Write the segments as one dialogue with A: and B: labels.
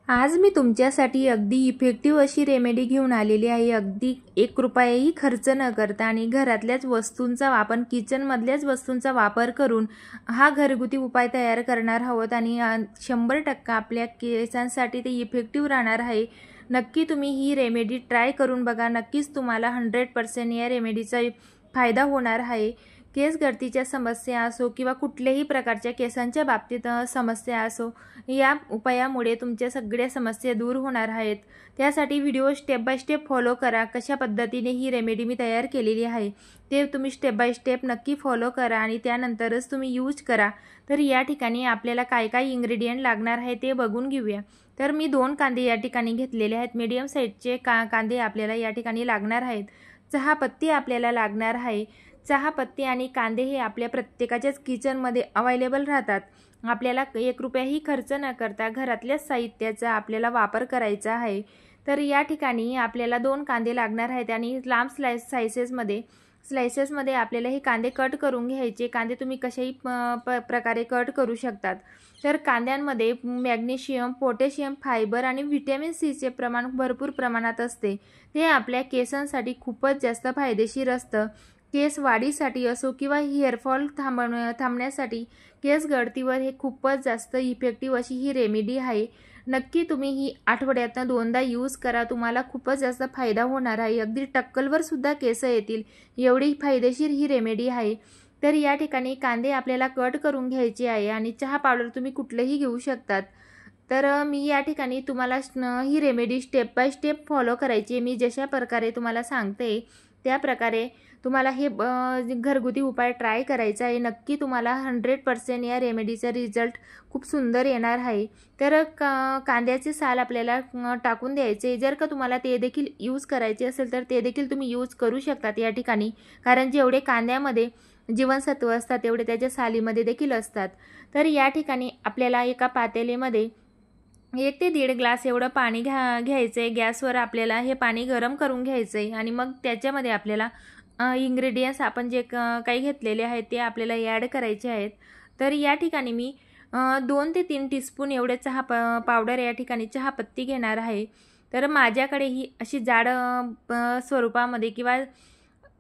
A: आज मी तुमच्यासाठी अगदी इफेक्टिव्ह अशी रेमेडी घेऊन आलेली आहे। अगदी 1 रुपयाही खर्च न करता आणि घरातल्याच वस्तूंचा आपण किचनमधल्याच वस्तूंचा वापर करून हा घरगुती उपाय तयार करणार आहोत आणि 100% आपल्या केसांसाठी ते इफेक्टिव्ह राहणार आहे। नक्की तुम्ही ही रेमेडी ट्राय करून बघा। नक्कीच तुम्हाला 100% या रेमेडीचा फायदा होणार आहे। केस गळतीच्या समस्या असो किंवा कुठल्याही प्रकारच्या केसांच्या बाबतीत समस्या असो, या उपायामुळे तुमच्या सगळ्या समस्या दूर होणार आहेत। त्यासाठी video step by step follow करा। कशा पद्धतीने ही रेमेडी मी तयार केलेली आहे ते तुम्ही स्टेप बाय स्टेप नक्की फॉलो करा आणि त्यानंतरच तुम्ही यूज करा। तर या ठिकाणी आपल्याला काय काय इन्ग्रेडियंट लागणार आहे ते बघून घेऊया। तर मी 2 कांदे या ठिकाणी घेतलेले आहेत। मीडियम साईजचे कांदे आपल्याला या ठिकाणी लागणार आहेत। चहापत्ती आपल्याला लागणार आहे। चहापत्ती आणि कांदे हे आपल्या प्रत्येकाच्याच किचनमध्ये अवेलेबल राहतात। आपल्याला 1 रुपयाही खर्च न करता घरातल्याच साहित्याचा आपल्याला वापर करायचा आहे। तर या ठिकाणी आपल्याला 2 कांदे लागणार आहेत आणि लांब स्लाइसेसमध्ये आपल्याला हे कांदे कट करून घ्यायचे। कांदे तुम्ही कशाही प्रकारे कट करू शकतात। तर कांद्यांमध्ये मॅग्नेशियम, पोटॅशियम, फायबर आणि व्हिटॅमिन सीचे प्रमाण भरपूर प्रमाणात असते। ते आपल्या केसांसाठी खूपच जास्त फायदेशीर असतं। केस वाढीसाठी असो किंवा हेअरफॉल थांबण्यासाठी, केस गळतीवर हे खूपच जास्त इफेक्टिव्ह अशी ही रेमेडी आहे। नक्की तुम्ही ही आठवड्यातून 2दा यूज करा। तुम्हाला खूपच जास्त फायदा होणार आहे। अगदी टक्कलवर सुद्धा केस येतील एवढी फायदेशीर ही रेमेडी आहे। तर या ठिकाणी कांदे आपल्याला कट करून घ्यायचे आहे आणि चहा पावडर तुम्ही कुठलेही घेऊ शकतात। तर मी या ठिकाणी तुम्हाला ही remedy step by step follow करायची। मी जशा प्रकारे तुम्हाला सांगते त्या प्रकारे तुम्हाला हे घरगुती उपाय ट्राय करायचा आहे। नक्की तुम्हाला 100% या रेमेडीचा रिझल्ट खूप सुंदर येणार आहे। तर कांद्याचे साल आपल्याला टाकून द्यायचे। जर का तुम्हाला ते देखील यूज करायचे असेल तर ते देखील तुम्ही यूज करू शकतात या ठिकाणी, कारण जेवढे कांद्यामध्ये जीवनसत्व असतात तेवढे त्याच्या सालीमध्ये देखील असतात। तर या ठिकाणी आपल्याला एका पातेल्यामध्ये 1 ते 1.5 ग्लास एवढं पाणी घ्यायचं आहे। गॅसवर आपल्याला हे पाणी गरम करून घ्यायचं आहे आणि मग त्याच्यामध्ये आपल्याला इन्ग्रेडियंट्स आपण जे काही घेतलेले आहेत ते आपल्याला ॲड करायचे आहेत। तर या ठिकाणी मी 2 ते 3 टीस्पून एवढे चहा पावडर या ठिकाणी चहापत्ती घेणार आहे। तर माझ्याकडे ही अशी जाड स्वरूपामध्ये किंवा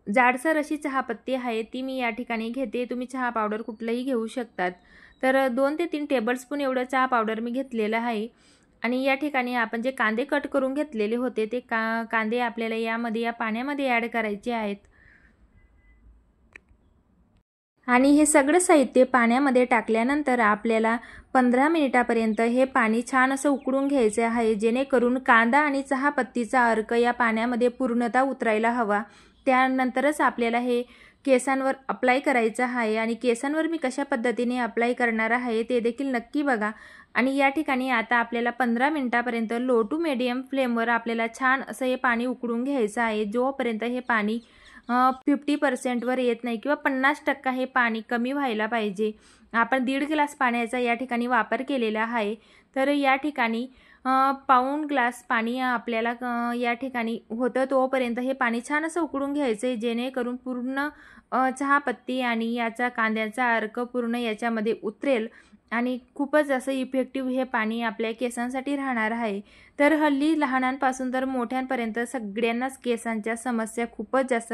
A: जाडसर अशी चहापत्ती आहे ती मी या ठिकाणी घेते। तुम्ही चहा पावडर कुठलंही घेऊ शकतात। तर 2 ते 3 टेबलस्पून एवढं चहा पावडर मी घेतलेलं आहे आणि या ठिकाणी आपण जे कांदे कट करून घेतलेले होते ते कांदे आपल्याला या पाण्यामध्ये ॲड करायचे आहेत आणि हे सगळं साहित्य पाण्यामध्ये टाकल्यानंतर आपल्याला 15 मिनिटापर्यंत हे पाणी छान असं उकळून घ्यायचे आहे, जेणेकरून कांदा आणि चहापत्तीचा अर्क या पाण्यामध्ये पूर्णतः उतरायला हवा। त्यानंतरच आपल्याला हे केसांवर अप्लाय करायचं आहे आणि केसांवर मी कशा पद्धतीने अप्लाय करणार आहे ते देखील नक्की बघा। आणि या ठिकाणी आता आपल्याला 15 मिनिटापर्यंत लो टू मीडियम फ्लेमवर आपल्याला छान असं हे पाणी उकळून घ्यायचं आहे। जोपर्यंत हे पाणी 50% वर येत नाही किंवा 50% हे पाणी कमी व्हायला पाहिजे। आपण 1.5 ग्लास पाण्याचा या ठिकाणी वापर केलेला आहे। तर या ठिकाणी पाऊण ग्लास पाणी आपल्याला या ठिकाणी होतं तोपर्यंत हे पाणी छान असं उकळून घ्यायचं आहे, जेणेकरून पूर्ण चहापत्ती आणि याचा कांद्याचा अर्क पूर्ण याच्यामध्ये उतरेल आणि खूपच असं इफेक्टिव्ह हे पाणी आपल्या केसांसाठी राहणार आहे। तर हल्ली लहानांपासून तर मोठ्यांपर्यंत सगळ्यांनाच केसांच्या समस्या खूपच जास्त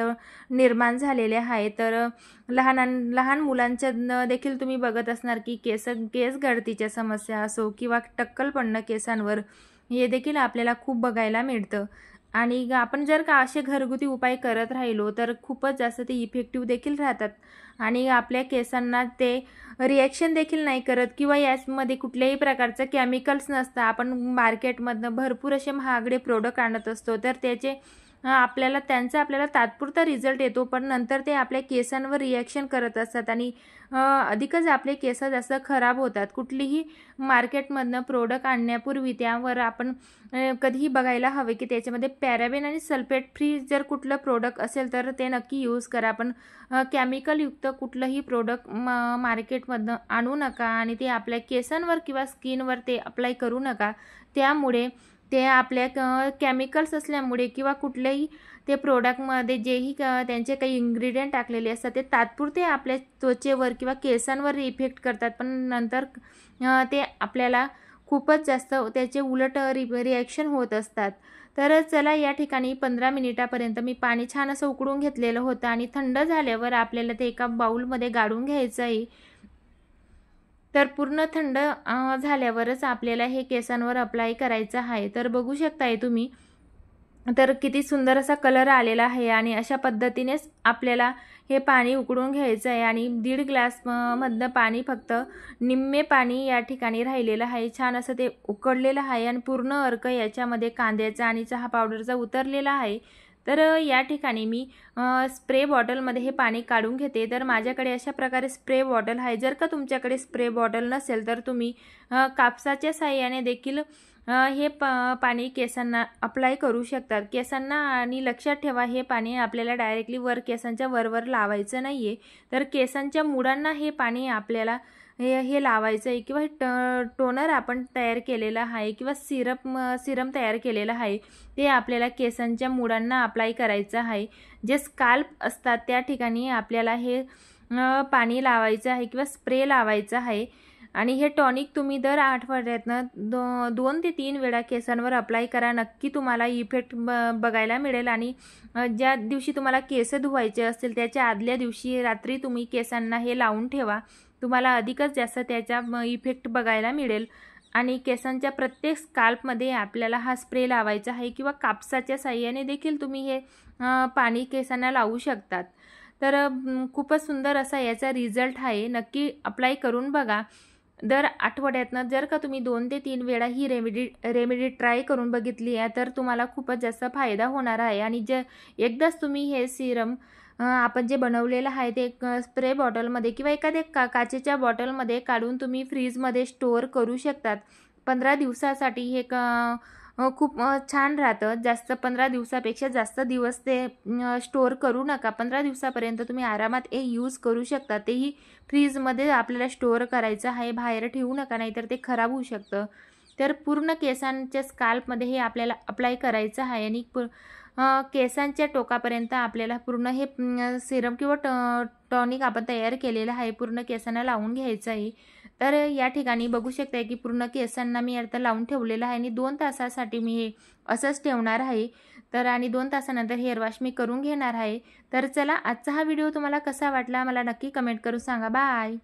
A: निर्माण झालेल्या आहेत। तर लहान मुलांच्या देखील तुम्ही बघत असणार की केस गळतीच्या समस्या असो किंवा टक्कल पडणं केसांवर हे देखील आपल्याला खूप बघायला मिळतं। आणि आपण जर का असे घरगुती उपाय करत राहिलो तर खूपच जास्त ते इफेक्टिव्ह देखील राहतात आणि आपल्या केसांना ते रिॲक्शन देखील नाही करत किंवा यामध्ये कुठल्याही प्रकारचं केमिकल्स नसतं। आपण मार्केटमधनं भरपूर असे महागडे प्रोडक्ट आणत असतो, तर त्याचे आपल्याला तात्पुरता रिझल्ट येतो, पण नंतर ते आपल्या केसांवर रिॲक्शन करत असतात आणि अधिकच आपले केस जास्त खराब होतात। कुठलीही मार्केटमधनं प्रोडक्ट आणण्यापूर्वी त्यावर आपण कधीही बघायला हवे की त्याच्यामध्ये पॅराबेन आणि सल्फेट फ्री जर कुठलं प्रोडक्ट असेल तर ते नक्की यूज करा। पण केमिकलयुक्त कुठलंही प्रोडक्ट मार्केटमधनं आणू नका आणि ते आपल्या केसांवर किंवा स्किनवर ते अप्लाय करू नका। त्यामुळे ते आपल्या केमिकल्स असल्यामुळे किंवा कुठल्याही ते प्रोडक्टमध्ये जेही त्यांचे काही इन्ग्रेडियंट टाकलेले असतात ते तात्पुरते आपल्या त्वचेवर किंवा केसांवर इफेक्ट करतात, पण नंतर ते आपल्याला खूपच जास्त त्याचे उलट रिॲक्शन होत असतात. तर चला या ठिकाणी 15 मिनिटापर्यंत मी पाणी छान असं उकळून घेतलेलं होतं आणि थंड झाल्यावर आपल्याला ते एका बाउलमध्ये गाळून घ्यायचं आहे. तर पूर्ण थंड झाल्यावरच आपल्याला हे केसांवर अप्लाय करायचं आहे. तर बघू शकताय तुम्ही, तर किती सुंदर असा कलर आलेला आहे आणि अशा पद्धतीनेच आपल्याला हे पाणी उकळून घ्यायचं आहे आणि 1.5 ग्लास मधनं पाणी फक्त निम्मे पाणी या ठिकाणी राहिलेलं आहे. छान असं ते उकळलेलं आहे आणि पूर्ण अर्क याच्यामध्ये कांद्याचा आणि चहा पावडरचा उतरलेला आहे. तर या ठिकाणी मी स्प्रे बॉटलमध्ये हे पाणी काढून घेते. तर माझ्याकडे अशा प्रकारे स्प्रे बॉटल आहे. जर का तुमच्याकडे स्प्रे बॉटल नसेल तर तुम्ही कापसाच्या साहाय्याने देखील हे पाणी केसांना अप्लाय करू शकतात. केसांना आणि लक्षात ठेवा, हे पाणी आपल्याला डायरेक्टली केसांच्या वरवर लावायचं नाही आहे. तर केसांच्या मुळांना हे पाणी आपल्याला हे लावायचं आहे किंवा टोनर आपण तयार केलेला आहे किंवा सिरम तयार केलेला आहे, ते आपल्याला केसांच्या मुळांना अप्लाय करायचं आहे. जे स्काल्प असतात त्या ठिकाणी आपल्याला हे पाणी लावायचं आहे किंवा स्प्रे लावायचा आहे. आणि हे टॉनिक तुम्ही दर आठवड्यातनं 2 ते 3 वेळा केसांवर अप्लाय करा. नक्की तुम्हाला इफेक्ट बघायला मिळेल. आणि ज्या दिवशी तुम्हाला केस धुवायचे असतील त्याच्या आदल्या दिवशी रात्री तुम्ही केसांना हे लावून ठेवा. तुम्हाला अधिकच जास्त त्याचा इफेक्ट बघायला मिळेल. आणि केसांच्या प्रत्येक स्काल्पमध्ये आपल्याला हा स्प्रे लावायचा आहे किंवा कापसाच्या साहाय्याने देखील तुम्ही हे पाणी केसांना लावू शकतात. तर खूपच सुंदर असा याचा रिझल्ट आहे. नक्की अप्लाय करून बघा. दर आठवड्यातनं जर का तुम्ही 2 ते 3 वेळा ही रेमेडी ट्राय करून बघितली आहे तर तुम्हाला खूपच जास्त फायदा होणार आहे. आणि एकदाच तुम्ही हे सिरम आपण जे बनवलेलं आहे ते स्प्रे बॉटलमध्ये किंवा एखाद्या काचेच्या बॉटलमध्ये काढून तुम्ही फ्रीजमध्ये स्टोअर करू शकतात. 15 दिवसासाठी हे खूप छान राहतं. 15 दिवसापेक्षा जास्त दिवस ते स्टोअर करू नका. 15 दिवसापर्यंत तुम्ही आरामात हे यूज करू शकता. तेही फ्रीजमध्ये आपल्याला स्टोअर करायचं आहे, बाहेर ठेवू नका, नाहीतर ते खराब होऊ शकतं. तर पूर्ण केसांच्या स्काल्पमध्ये हे आपल्याला अप्लाय करायचं आहे आणि केसांच्या टोकापर्यंत आपल्याला पूर्ण हे सिरम किंवा टॉनिक आपण तयार केलेलं आहे पूर्ण केसांना लावून घ्यायचं आहे. तर या ठिकाणी बघू शकताय की पूर्ण केसांना मी आता लावून ठेवलेलं आहे आणि 2 तासासाठी मी हे असंच ठेवणार आहे. तर आणि 2 तासानंतर हेअर वॉश मी करून घेणार आहे. तर चला, आजचा हा व्हिडिओ तुम्हाला कसा वाटला मला नक्की कमेंट करून सांगा. बाय.